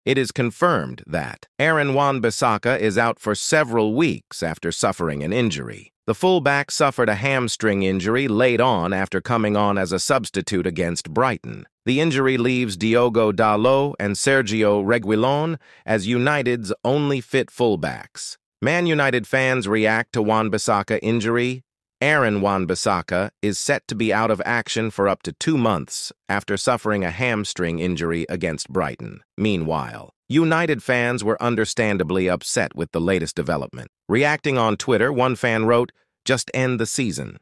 It is confirmed that Aaron Wan-Bissaka is out for several weeks after suffering an injury. The fullback suffered a hamstring injury late on after coming on as a substitute against Brighton. The injury leaves Diogo Dalot and Sergio Reguilón as United's only fit fullbacks. Man United fans react to Wan-Bissaka injury. Aaron Wan-Bissaka is set to be out of action for up to 2 months after suffering a hamstring injury against Brighton. Meanwhile, United fans were understandably upset with the latest development. Reacting on Twitter, one fan wrote, "Just end the season."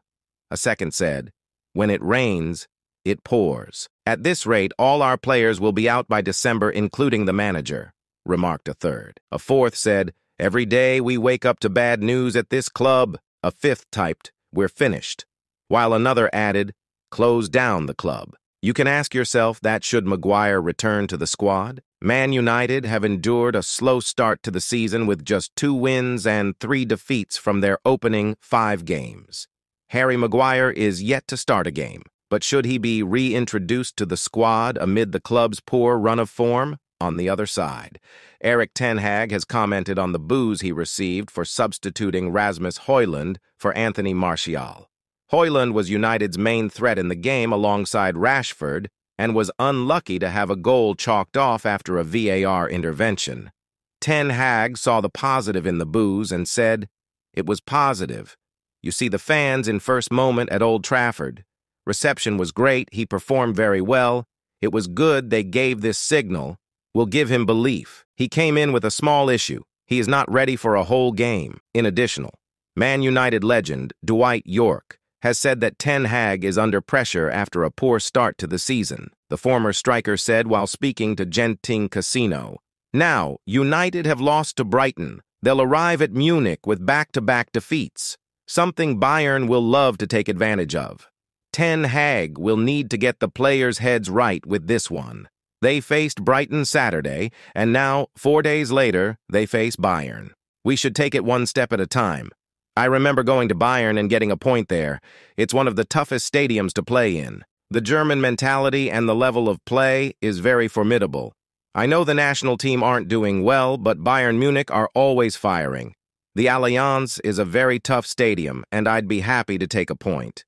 A second said, "When it rains, it pours. At this rate, all our players will be out by December, including the manager," remarked a third. A fourth said, "Every day we wake up to bad news at this club." A fifth typed, "We're finished." While another added, "Close down the club." You can ask yourself that should Maguire return to the squad? Man United have endured a slow start to the season with just 2 wins and 3 defeats from their opening 5 games. Harry Maguire is yet to start a game, but should he be reintroduced to the squad amid the club's poor run of form? On the other side, Erik Ten Hag has commented on the boos he received for substituting Rasmus Højlund for Anthony Martial. Højlund was United's main threat in the game alongside Rashford and was unlucky to have a goal chalked off after a VAR intervention. Ten Hag saw the positive in the boos and said, "It was positive. You see the fans in first moment at Old Trafford. Reception was great. He performed very well. It was good they gave this signal. We'll give him belief. He came in with a small issue. He is not ready for a whole game." In addition, Man United legend Dwight Yorke has said that Ten Hag is under pressure after a poor start to the season. The former striker said while speaking to Genting Casino, "Now, United have lost to Brighton. They'll arrive at Munich with back-to-back defeats, something Bayern will love to take advantage of. Ten Hag will need to get the players' heads right with this one. They faced Brighton Saturday, and now, 4 days later, they face Bayern. We should take it one step at a time. I remember going to Bayern and getting a point there. It's one of the toughest stadiums to play in. The German mentality and the level of play is very formidable. I know the national team aren't doing well, but Bayern Munich are always firing. The Allianz is a very tough stadium, and I'd be happy to take a point."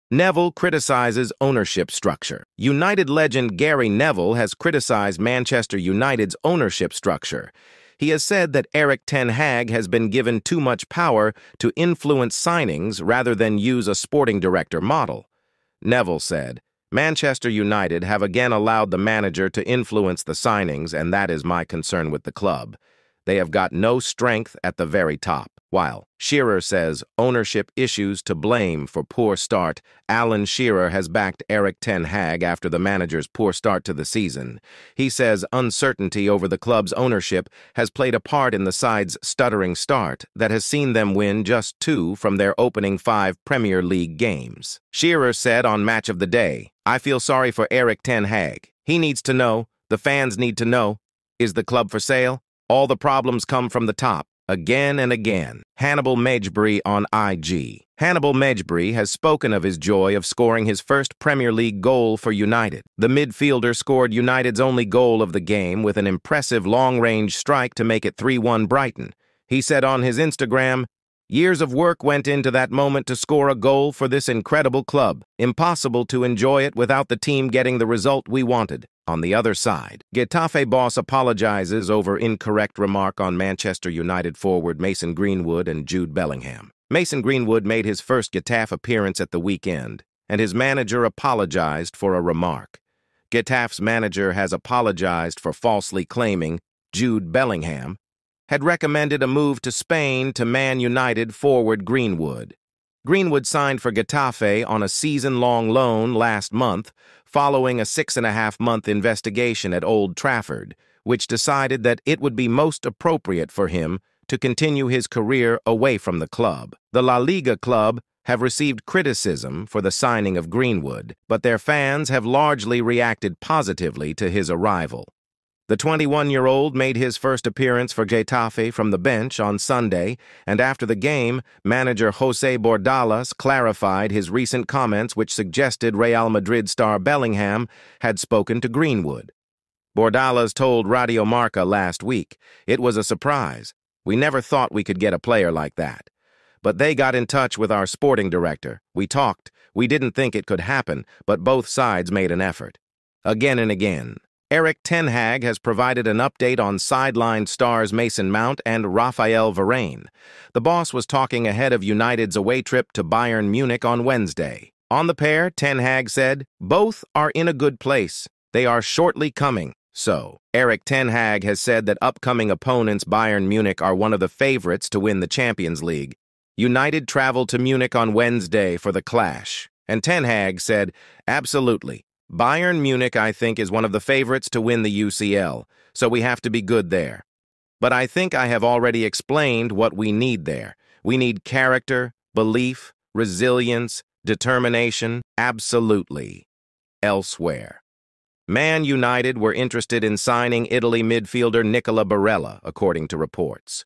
Neville criticizes ownership structure. United legend Gary Neville has criticized Manchester United's ownership structure. He has said that Erik Ten Hag has been given too much power to influence signings rather than use a sporting director model. Neville said, "Manchester United have again allowed the manager to influence the signings, and that is my concern with the club. They have got no strength at the very top." While Shearer says ownership issues to blame for poor start, Alan Shearer has backed Erik Ten Hag after the manager's poor start to the season. He says uncertainty over the club's ownership has played a part in the side's stuttering start that has seen them win just 2 from their opening 5 Premier League games. Shearer said on Match of the Day, "I feel sorry for Erik Ten Hag. He needs to know, the fans need to know, is the club for sale? All the problems come from the top. Again and again." Hannibal Mejbri on IG. Hannibal Mejbri has spoken of his joy of scoring his first Premier League goal for United. The midfielder scored United's only goal of the game with an impressive long-range strike to make it 3-1 Brighton. He said on his Instagram, "Years of work went into that moment to score a goal for this incredible club. Impossible to enjoy it without the team getting the result we wanted." On the other side, Getafe boss apologizes over incorrect remark on Manchester United forward Mason Greenwood and Jude Bellingham. Mason Greenwood made his first Getafe appearance at the weekend, and his manager apologized for a remark. Getafe's manager has apologized for falsely claiming Jude Bellingham had recommended a move to Spain to Man United forward Greenwood. Greenwood signed for Getafe on a season-long loan last month, following a 6.5-month investigation at Old Trafford, which decided that it would be most appropriate for him to continue his career away from the club. The La Liga club have received criticism for the signing of Greenwood, but their fans have largely reacted positively to his arrival. The 21-year-old made his first appearance for Getafe from the bench on Sunday, and after the game, manager José Bordalas clarified his recent comments which suggested Real Madrid star Bellingham had spoken to Greenwood. Bordalas told Radio Marca last week. It was a surprise. We never thought we could get a player like that. But they got in touch with our sporting director. We talked. We didn't think it could happen, but both sides made an effort. Again and again. Erik ten Hag has provided an update on sidelined stars Mason Mount and Raphael Varane. The boss was talking ahead of United's away trip to Bayern Munich on Wednesday. On the pair, ten Hag said, "Both are in a good place. They are shortly coming." So, Erik ten Hag has said that upcoming opponents Bayern Munich are one of the favorites to win the Champions League. United traveled to Munich on Wednesday for the clash, and ten Hag said, "Absolutely. Bayern Munich, I think, is one of the favorites to win the UCL, so we have to be good there. But I think I have already explained what we need there. We need character, belief, resilience, determination, absolutely. Elsewhere." Man United were interested in signing Italy midfielder Nicola Barella, according to reports.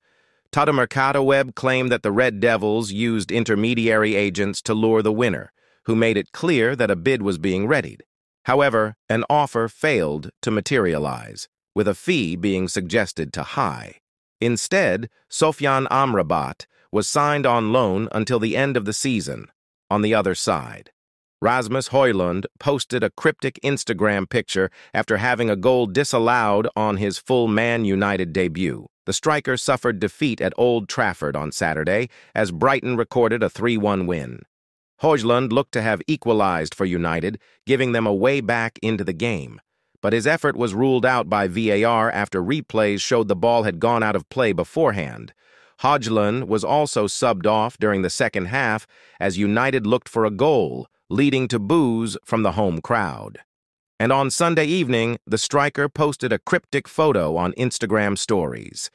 Tuttomercatoweb claimed that the Red Devils used intermediary agents to lure the winner, who made it clear that a bid was being readied. However, an offer failed to materialize, with a fee being suggested to high. Instead, Sofyan Amrabat was signed on loan until the end of the season, on the other side. Rasmus Højlund posted a cryptic Instagram picture after having a goal disallowed on his full Man United debut. The striker suffered defeat at Old Trafford on Saturday as Brighton recorded a 3-1 win. Højlund looked to have equalized for United, giving them a way back into the game. But his effort was ruled out by VAR after replays showed the ball had gone out of play beforehand. Højlund was also subbed off during the second half as United looked for a goal, leading to boos from the home crowd. And on Sunday evening, the striker posted a cryptic photo on Instagram stories.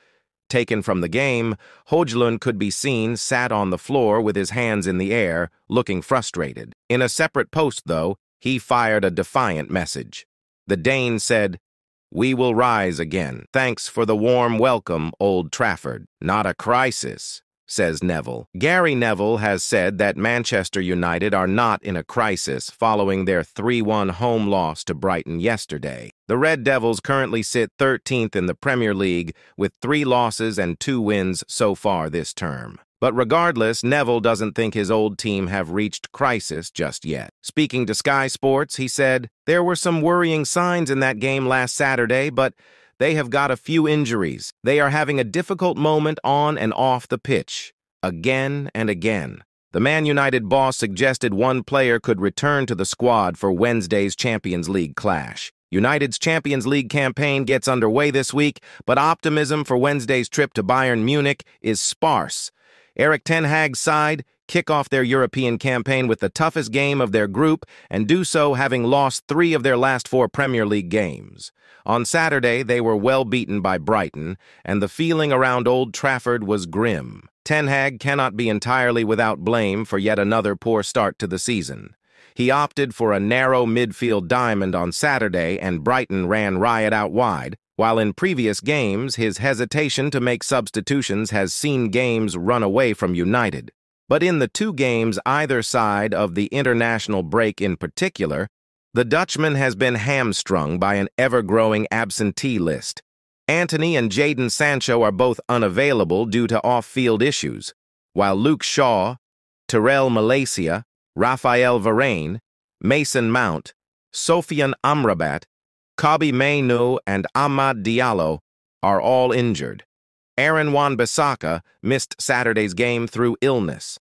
Taken from the game, Højlund could be seen sat on the floor with his hands in the air, looking frustrated. In a separate post, though, he fired a defiant message. The Dane said, "We will rise again. Thanks for the warm welcome, Old Trafford. Not a crisis," says Neville. Gary Neville has said that Manchester United are not in a crisis following their 3-1 home loss to Brighton yesterday. The Red Devils currently sit 13th in the Premier League with 3 losses and 2 wins so far this term. But regardless, Neville doesn't think his old team have reached crisis just yet. Speaking to Sky Sports, he said, "There were some worrying signs in that game last Saturday, but they have got a few injuries. They are having a difficult moment on and off the pitch, again and again." The Man United boss suggested one player could return to the squad for Wednesday's Champions League clash. United's Champions League campaign gets underway this week, but optimism for Wednesday's trip to Bayern Munich is sparse. Erik ten Hag's side kick off their European campaign with the toughest game of their group and do so having lost 3 of their last 4 Premier League games. On Saturday, they were well beaten by Brighton, and the feeling around Old Trafford was grim. Ten Hag cannot be entirely without blame for yet another poor start to the season. He opted for a narrow midfield diamond on Saturday, and Brighton ran riot out wide, while in previous games, his hesitation to make substitutions has seen games run away from United. But in the 2 games either side of the international break in particular, the Dutchman has been hamstrung by an ever-growing absentee list. Anthony and Jadon Sancho are both unavailable due to off-field issues, while Luke Shaw, Tyrell Malacia, Raphael Varane, Mason Mount, Sofyan Amrabat, Kobbie Mainoo, and Amad Diallo are all injured. Aaron Wan-Bissaka missed Saturday's game through illness.